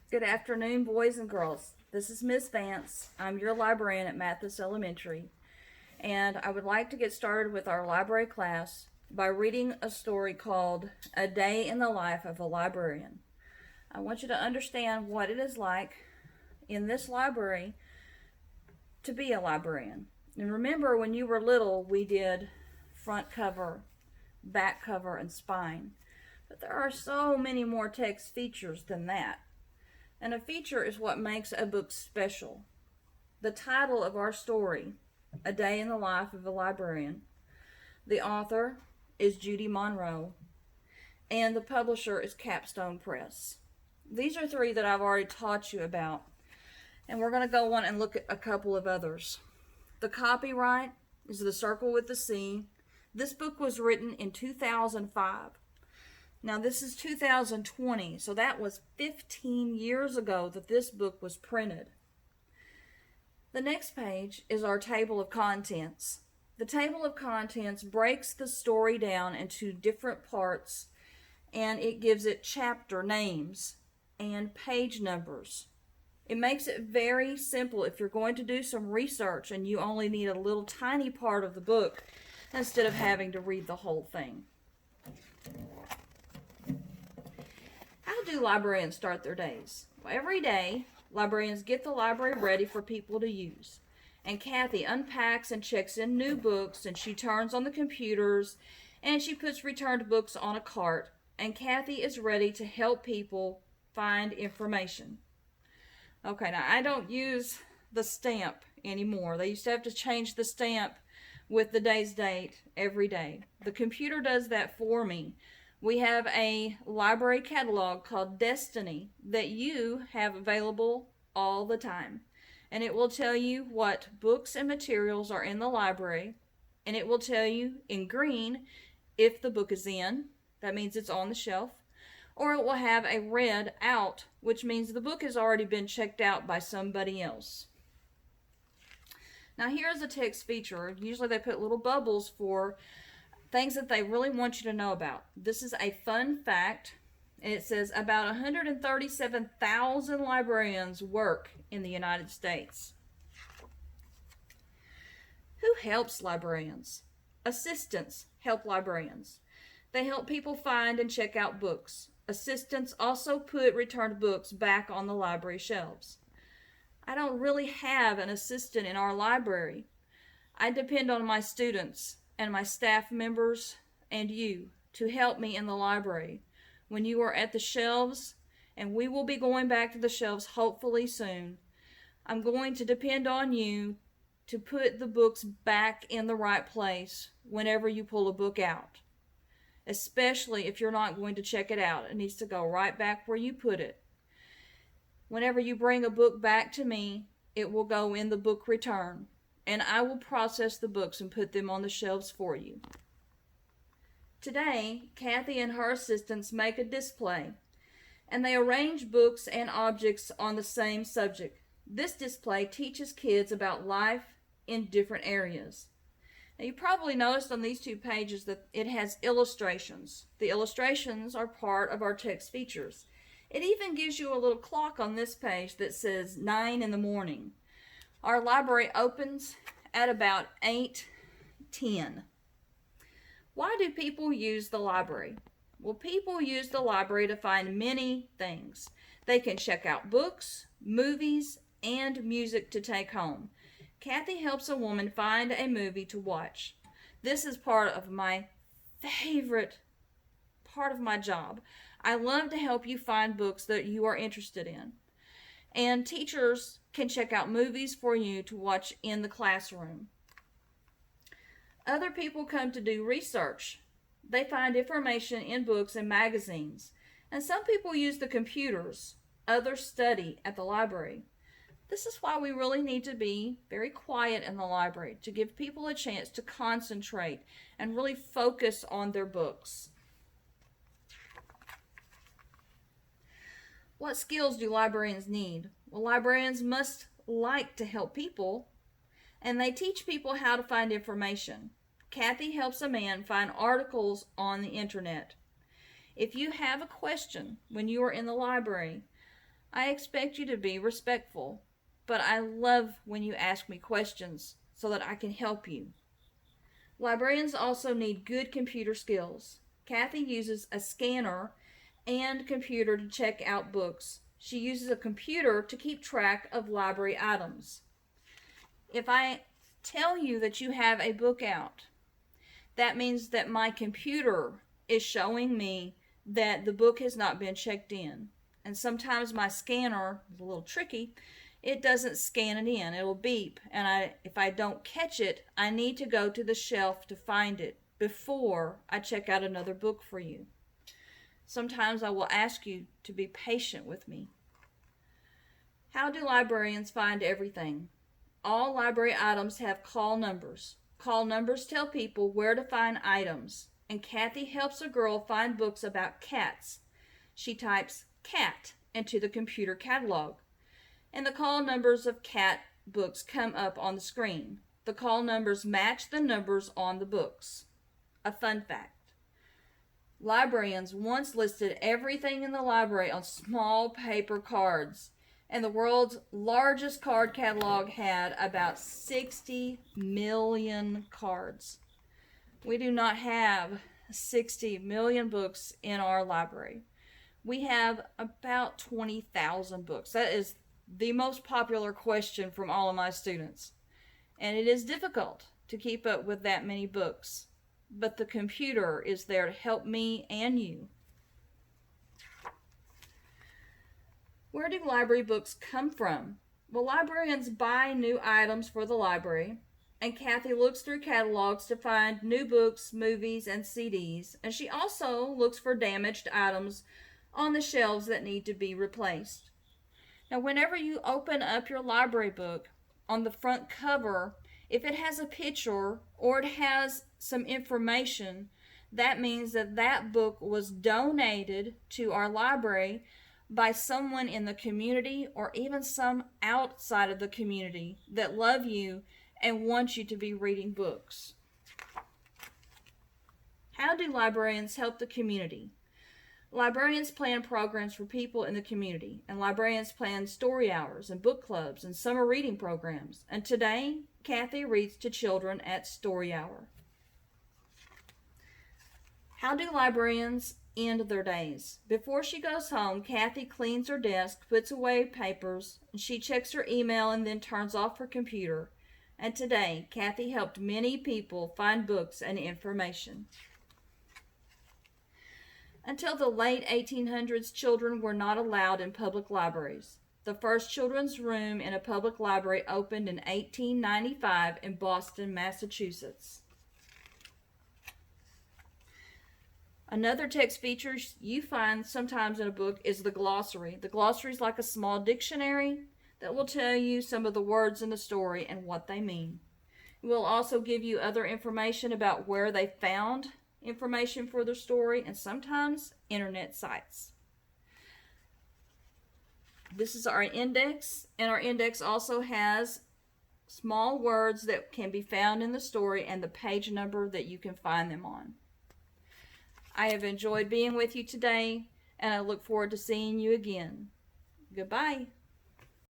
Good afternoon, boys and girls. This is Miss Vance. I'm your librarian at Mathis Elementary, and I would like to get started with our library class by reading a story called A Day in the Life of a Librarian. I want you to understand what it is like in this library to be a librarian. And remember, when you were little, we did front cover, back cover, and spine. But there are so many more text features than that. And a feature is what makes a book special. The title of our story, A Day in the Life of a Librarian. The author is Judy Monroe, and the publisher is Capstone Press. These are three that I've already taught you about, and we're going to go on and look at a couple of others. The copyright is The Circle with the C. This book was written in 2005. Now this is 2020, so that was 15 years ago that this book was printed. The next page is our table of contents. The table of contents breaks the story down into different parts, and it gives it chapter names and page numbers. It makes it very simple if you're going to do some research and you only need a little tiny part of the book instead of having to read the whole thing. How do librarians start their days? Well, every day, librarians get the library ready for people to use. And Kathy unpacks and checks in new books, and she turns on the computers, and she puts returned books on a cart. And Kathy is ready to help people find information. Okay, now I don't use the stamp anymore. They used to have to change the stamp with the day's date every day. The computer does that for me. We have a library catalog called Destiny that you have available all the time. And it will tell you what books and materials are in the library. And it will tell you in green if the book is in. That means it's on the shelf. Or it will have a red out, which means the book has already been checked out by somebody else. Now here's a text feature. Usually they put little bubbles for things that they really want you to know about. This is a fun fact. It says about 137,000 librarians work in the United States. Who helps librarians? Assistants help librarians. They help people find and check out books. Assistants also put returned books back on the library shelves. I don't really have an assistant in our library. I depend on my students and my staff members and you to help me in the library when you are at the shelves, and we will be going back to the shelves hopefully soon. I'm going to depend on you to put the books back in the right place whenever you pull a book out, especially if you're not going to check it out. It needs to go right back where you put it. Whenever you bring a book back to me, it will go in the book return, and I will process the books and put them on the shelves for you. Today, Kathy and her assistants make a display, and they arrange books and objects on the same subject. This display teaches kids about life in different areas. Now, you probably noticed on these two pages that it has illustrations. The illustrations are part of our text features. It even gives you a little clock on this page that says 9 in the morning. Our library opens at about 8:10. Why do people use the library? Well, people use the library to find many things. They can check out books, movies, and music to take home. Kathy helps a woman find a movie to watch. This is part of my favorite part of my job. I love to help you find books that you are interested in. And teachers can check out movies for you to watch in the classroom. Other people come to do research. They find information in books and magazines. And some people use the computers. Others study at the library. This is why we really need to be very quiet in the library, to give people a chance to concentrate and really focus on their books. What skills do librarians need? Well, librarians must like to help people, and they teach people how to find information. Kathy helps a man find articles on the internet. If you have a question when you are in the library, I expect you to be respectful, but I love when you ask me questions so that I can help you. Librarians also need good computer skills. Kathy uses a scanner and computer to check out books. She uses a computer to keep track of library items. If I tell you that you have a book out, that means that my computer is showing me that the book has not been checked in. And sometimes my scanner is a little tricky. It doesn't scan it in. It'll beep. And if I don't catch it, I need to go to the shelf to find it before I check out another book for you. Sometimes I will ask you to be patient with me. How do librarians find everything? All library items have call numbers. Call numbers tell people where to find items, and Kathy helps a girl find books about cats. She types cat into the computer catalog, and the call numbers of cat books come up on the screen. The call numbers match the numbers on the books. A fun fact. Librarians once listed everything in the library on small paper cards, and the world's largest card catalog had about 60 million cards. We do not have 60 million books in our library. We have about 20,000 books. That is the most popular question from all of my students. And it is difficult to keep up with that many books. But the computer is there to help me and you. Where do library books come from? Well, librarians buy new items for the library, and Kathy looks through catalogs to find new books, movies, and CDs, and she also looks for damaged items on the shelves that need to be replaced. Now, whenever you open up your library book, on the front cover, if it has a picture or it has some information, that means that that book was donated to our library by someone in the community or even some outside of the community that love you and want you to be reading books. How do librarians help the community? Librarians plan programs for people in the community, and librarians plan story hours and book clubs and summer reading programs. And today, Kathy reads to children at Story Hour. How do librarians end their days? Before she goes home, Kathy cleans her desk, puts away papers, and she checks her email and then turns off her computer. And today, Kathy helped many people find books and information. Until the late 1800s, children were not allowed in public libraries. The first children's room in a public library opened in 1895 in Boston, Massachusetts. Another text feature you find sometimes in a book is the glossary. The glossary is like a small dictionary that will tell you some of the words in the story and what they mean. It will also give you other information about where they found information for the story and sometimes internet sites. This is our index, and our index also has small words that can be found in the story and the page number that you can find them on. I have enjoyed being with you today, and I look forward to seeing you again. Goodbye.